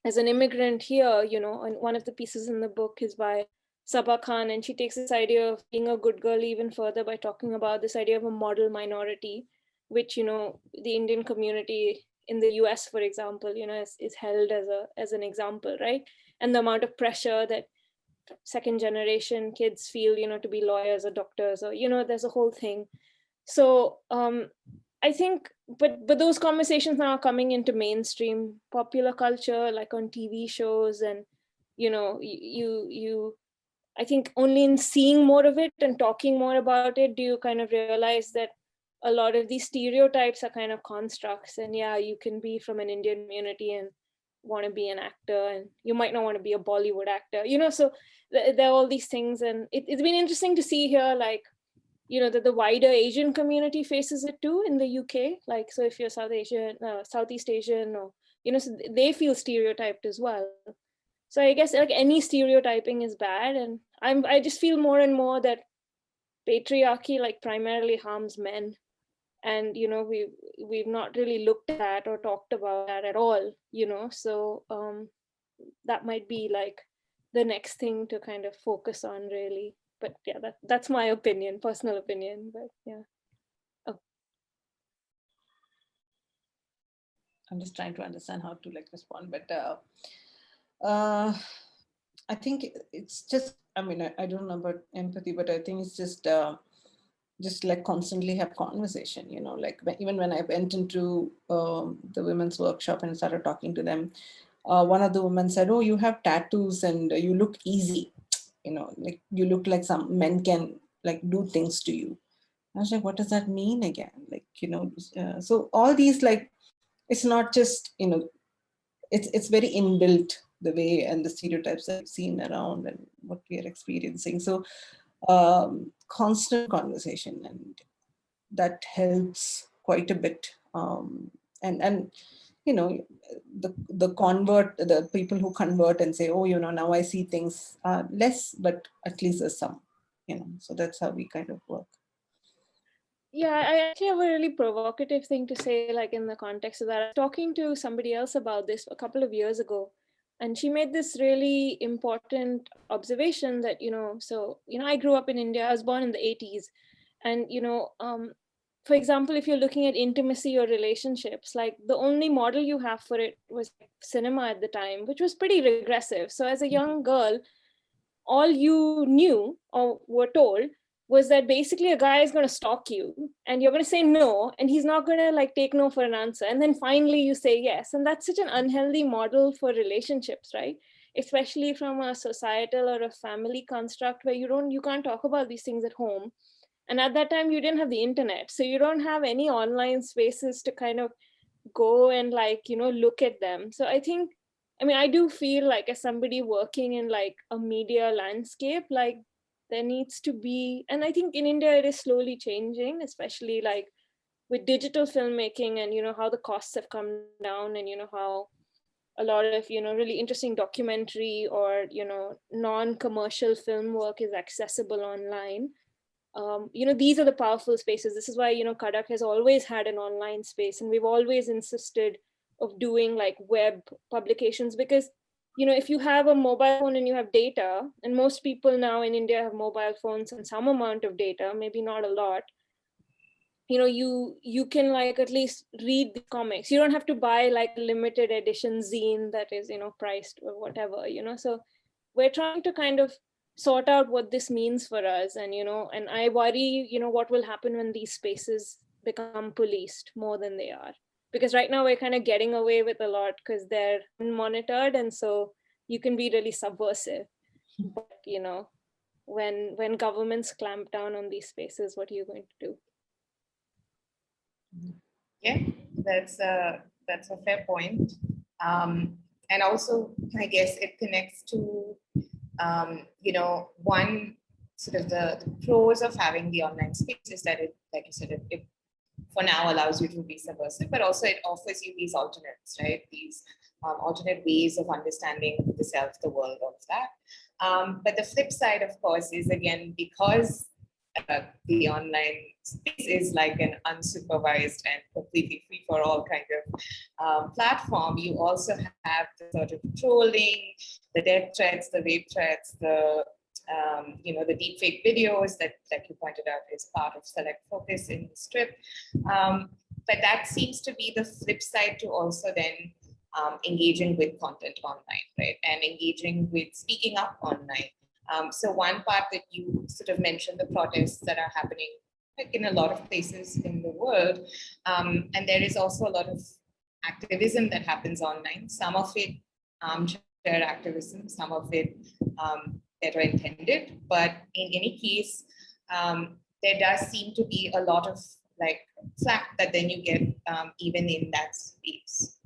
as an immigrant here, and one of the pieces in the book is by Sabah Khan, and she takes this idea of being a good girl even further by talking about this idea of a model minority, which the Indian community in the US, for example, is held as an example, right? And the amount of pressure that second generation kids feel, to be lawyers or doctors, or there's a whole thing. So I think, but those conversations now are coming into mainstream popular culture, like on TV shows, and you I think only in seeing more of it and talking more about it do you kind of realize that a lot of these stereotypes are kind of constructs. And yeah, you can be from an Indian community and want to be an actor, and you might not want to be a Bollywood actor, so there are all these things. And it's been interesting to see here, like, that the wider Asian community faces it too in the UK. Like, so if you're South Asian, Southeast Asian, or, so they feel stereotyped as well. So I guess, like, any stereotyping is bad. And I just feel more and more that patriarchy, like, primarily harms men. And, we've not really looked at or talked about that at all, so that might be like the next thing to kind of focus on, really. But yeah, that's my opinion, personal opinion. But yeah. Oh. I'm just trying to understand how to respond, but I think it's just, I mean, I don't know about empathy, but I think it's just like constantly have conversation, even when I went into the women's workshop and started talking to them, one of the women said, "Oh, you have tattoos and you look easy, like you look like some men can do things to you." I was like, what does that mean again? So all these, it's not just, it's very inbuilt, the way and the stereotypes that I've seen around and what we are experiencing. So constant conversation, and that helps quite a bit. And the people who convert and say, "Oh, now I see things less, but at least there's some," so that's how we kind of work. Yeah, I actually have a really provocative thing to say, like, in the context of that. I was talking to somebody else about this a couple of years ago, and she made this really important observation that, I grew up in India. I was born in the 80s. And, for example, if you're looking at intimacy or relationships, like, the only model you have for it was cinema at the time, which was pretty regressive. So as a young girl, all you knew or were told was that basically a guy is going to stalk you and you're going to say no, and he's not going to take no for an answer. And then finally you say yes. And that's such an unhealthy model for relationships, right? Especially from a societal or a family construct where you can't talk about these things at home. And at that time you didn't have the internet. So you don't have any online spaces to kind of go and look at them. So I do feel like, as somebody working in a media landscape, there needs to be, and I think in India it is slowly changing, especially with digital filmmaking, and how the costs have come down, and how a lot of really interesting documentary or non-commercial film work is accessible online. These are the powerful spaces. This is why Kadak has always had an online space, and we've always insisted of doing web publications, because if you have a mobile phone and you have data, and most people now in India have mobile phones and some amount of data, maybe not a lot, you can at least read the comics. You don't have to buy a limited edition zine that is priced or whatever, so we're trying to kind of sort out what this means for us. And and I worry what will happen when these spaces become policed more than they are, because right now we're kind of getting away with a lot because they're unmonitored, and so you can be really subversive. But when governments clamp down on these spaces, what are you going to do? Yeah, that's a fair point. And also, I guess it connects to one sort of the pros of having the online space is that it, like you said, it for now allows you to be subversive, but also it offers you these alternates, right? These alternate ways of understanding the self, the world, all of that. But the flip side, of course, is again, because the online space is like an unsupervised and completely free for all kind of platform, you also have the sort of trolling, the death threats, the rape threats, the the deepfake videos that, like you pointed out, is part of Select Focus in the strip. But that seems to be the flip side to also then engaging with content online, right? And engaging with speaking up online. So one part that you sort of mentioned, the protests that are happening in a lot of places in the world. And there is also a lot of activism that happens online. Some of it armchair activism, some of it better intended, but in any case, there does seem to be a lot of like flack that then you get even in that space.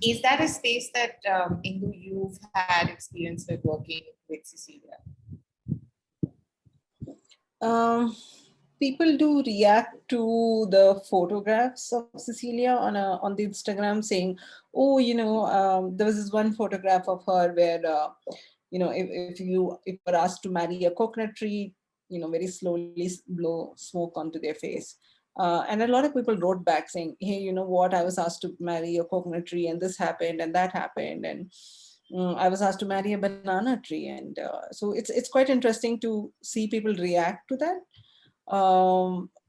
Is that a space that Indu, you've had experience with working with Cecilia? People do react to the photographs of Cecilia on the Instagram, saying, "Oh, there was this one photograph of her where, if you were asked to marry a coconut tree, very slowly blow smoke onto their face." And a lot of people wrote back saying, "Hey, you know what? I was asked to marry a coconut tree, and this happened, and that happened, and I was asked to marry a banana tree." And so it's quite interesting to see people react to that.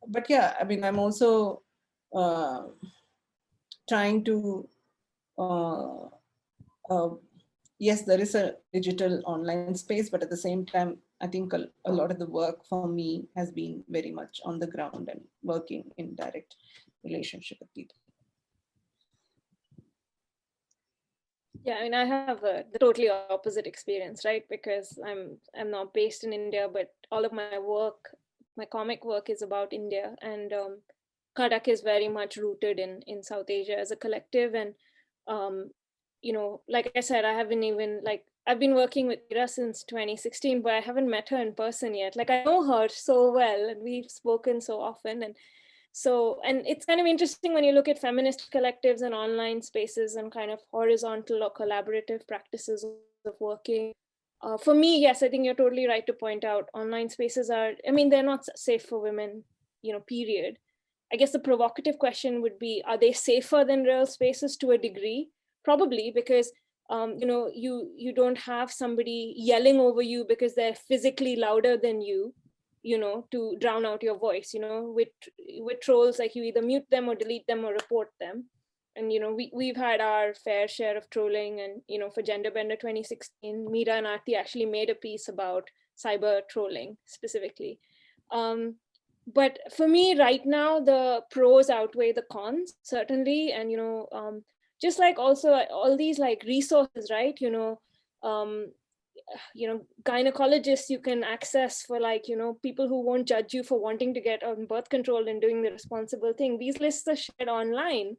But yeah, I mean, I'm also trying to, yes, there is a digital online space, but at the same time, I think a lot of the work for me has been very much on the ground and working in direct relationship with people. Yeah, I mean, I have the totally opposite experience, right? Because I'm not based in India, but all of my work, my comic work, is about India, and Kadak is very much rooted in South Asia as a collective. And like I said, I haven't even I've been working with Ira since 2016, but I haven't met her in person yet. Like, I know her so well, and we've spoken so often, and it's kind of interesting when you look at feminist collectives and online spaces and kind of horizontal or collaborative practices of working. For me, yes, I think you're totally right to point out online spaces they're not safe for women, period. I guess the provocative question would be, are they safer than real spaces to a degree? Probably, because you don't have somebody yelling over you because they're physically louder than you, to drown out your voice. With trolls, like, you either mute them or delete them or report them. And we've had our fair share of trolling. And for Gender Bender 2016, Meera and Aarti actually made a piece about cyber trolling specifically. But for me right now, the pros outweigh the cons, certainly. And just like also all these like resources, right? Gynecologists you can access for people who won't judge you for wanting to get on birth control and doing the responsible thing. These lists are shared online.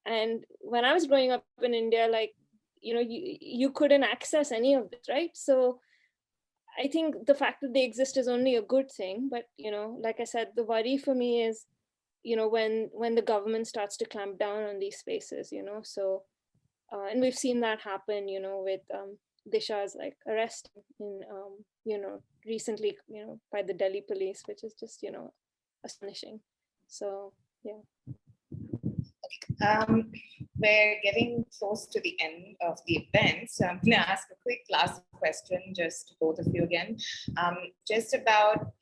And when I was growing up in India, you couldn't access any of this, right? So I think the fact that they exist is only a good thing. But like I said, the worry for me is when the government starts to clamp down on these spaces, so and we've seen that happen with Disha's arrest in recently by the Delhi police, which is just astonishing. So yeah. We're getting close to the end of the event, so I'm going to ask a quick last question, just to both of you again, just about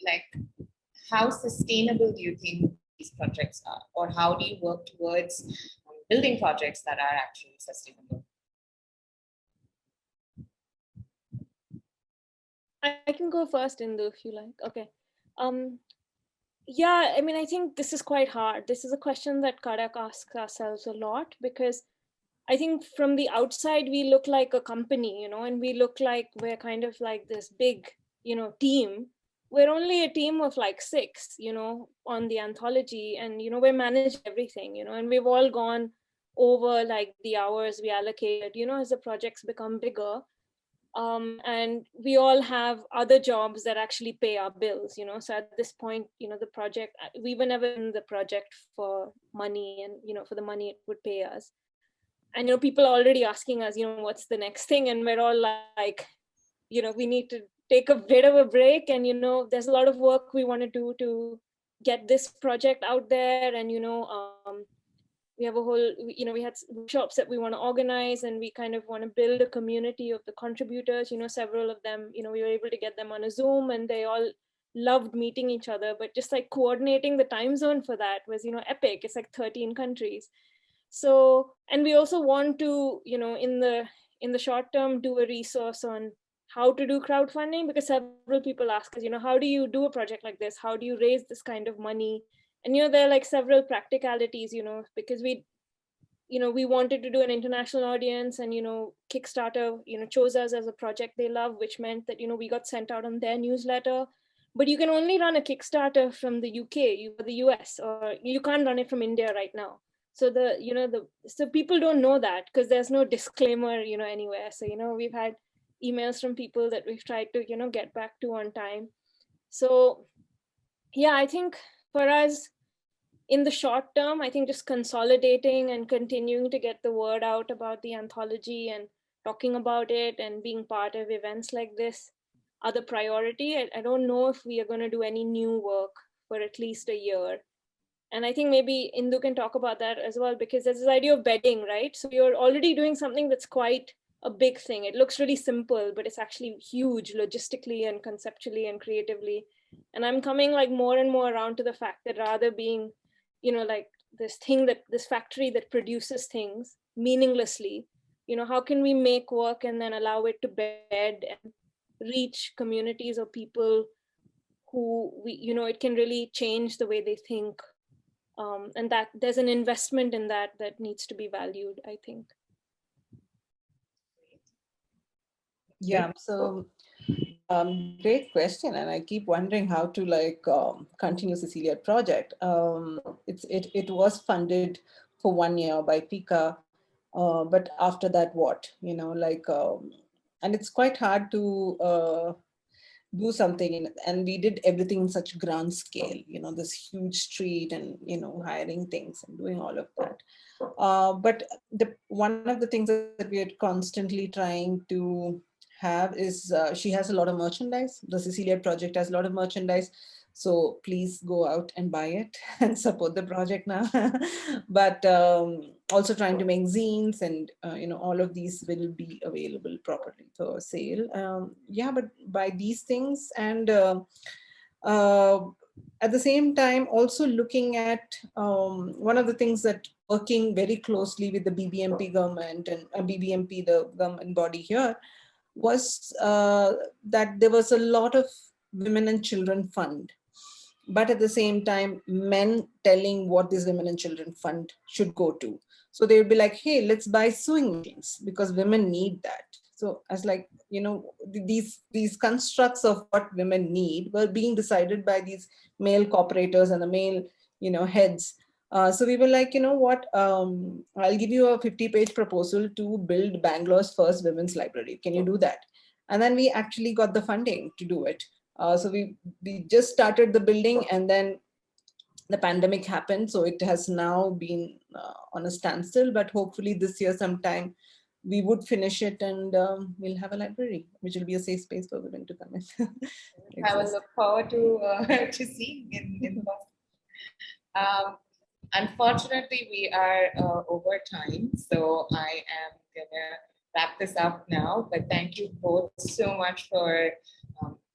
how sustainable do you think these projects are, or how do you work towards building projects that are actually sustainable? I can go first, Indu, if you like. Okay. Yeah, I mean, I think this is quite hard. This is a question that Kadak asks ourselves a lot, because I think from the outside, we look like a company, and we look like we're kind of like this big, team. We're only a team of 6, on the anthology, and, we manage everything, and we've all gone over the hours we allocated, as the projects become bigger. And we all have other jobs that actually pay our bills, you know. So at this point, you know, the project, we were never in the project for money and, you know, for the money it would pay us. And, you know, people are already asking us, you know, what's the next thing? And we're all like, you know, we need to take a bit of a break. And, you know, there's a lot of work we want to do to get this project out there. And, you know, we have a whole, you know, we had workshops that we want to organize, and we kind of want to build a community of the contributors. You know, several of them, you know, we were able to get them on a Zoom, and they all loved meeting each other. But just like coordinating the time zone for that was, you know, epic. It's like 13 countries. So, and we also want to, you know, in the short term, do a resource on how to do crowdfunding, because several people ask us, you know, how do you do a project like this? How do you raise this kind of money? And, you know, there are like several practicalities, you know, because we, you know, we wanted to do an international audience, and, you know, Kickstarter, you know, chose us as a project they love, which meant that, you know, we got sent out on their newsletter. But you can only run a Kickstarter from the UK, the US, or you can't run it from India right now. So so people don't know that because there's no disclaimer, you know, anywhere. So, you know, we've had emails from people that we've tried to, you know, get back to on time. So yeah, I think for us, in the short term, I think just consolidating and continuing to get the word out about the anthology and talking about it and being part of events like this are the priority. I don't know if we are going to do any new work for at least a year. And I think maybe Indu can talk about that as well, because there's this idea of bedding, right? So you're already doing something that's quite a big thing. It looks really simple, but it's actually huge logistically and conceptually and creatively. And I'm coming like more and more around to the fact that rather being, you know, like this factory that produces things meaninglessly, you know, how can we make work and then allow it to bed and reach communities or people who you know, it can really change the way they think. And that there's an investment in that needs to be valued, I think. Yeah, so great question, and I keep wondering how to continue Cecilia project. It was funded for 1 year by PICA, but after that, what, you know, and it's quite hard to do something and we did everything in such grand scale, you know, this huge street and, you know, hiring things and doing all of that. But one of the things that we are constantly trying to have is she has a lot of merchandise. The Cecilia project has a lot of merchandise. So please go out and buy it and support the project now. But also trying to make zines and, you know, all of these will be available properly for sale. Yeah, but buy these things. And at the same time, also looking at one of the things that working very closely with the BBMP government and BBMP, the government body here, was that there was a lot of women and children fund. But at the same time, men telling what this women and children fund should go to. So they would be like, hey, let's buy sewing machines because women need that. So as like, you know, these constructs of what women need were being decided by these male corporators and the male, you know, heads. So we were like, you know what, I'll give you a 50-page proposal to build Bangalore's first women's library. Can you do that? And then we actually got the funding to do it. So we just started the building, and then the pandemic happened. So it has now been on a standstill, but hopefully this year sometime we would finish it, and we'll have a library, which will be a safe space for women to come in. I will look forward to seeing in unfortunately, we are over time, so I am gonna wrap this up now. But thank you both so much for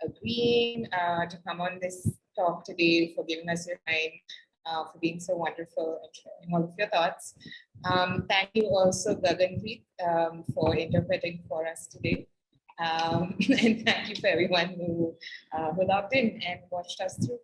agreeing to come on this talk today, for giving us your time, for being so wonderful and sharing all of your thoughts. Thank you also, Gaganpreet, for interpreting for us today. And thank you for everyone who logged in and watched us through.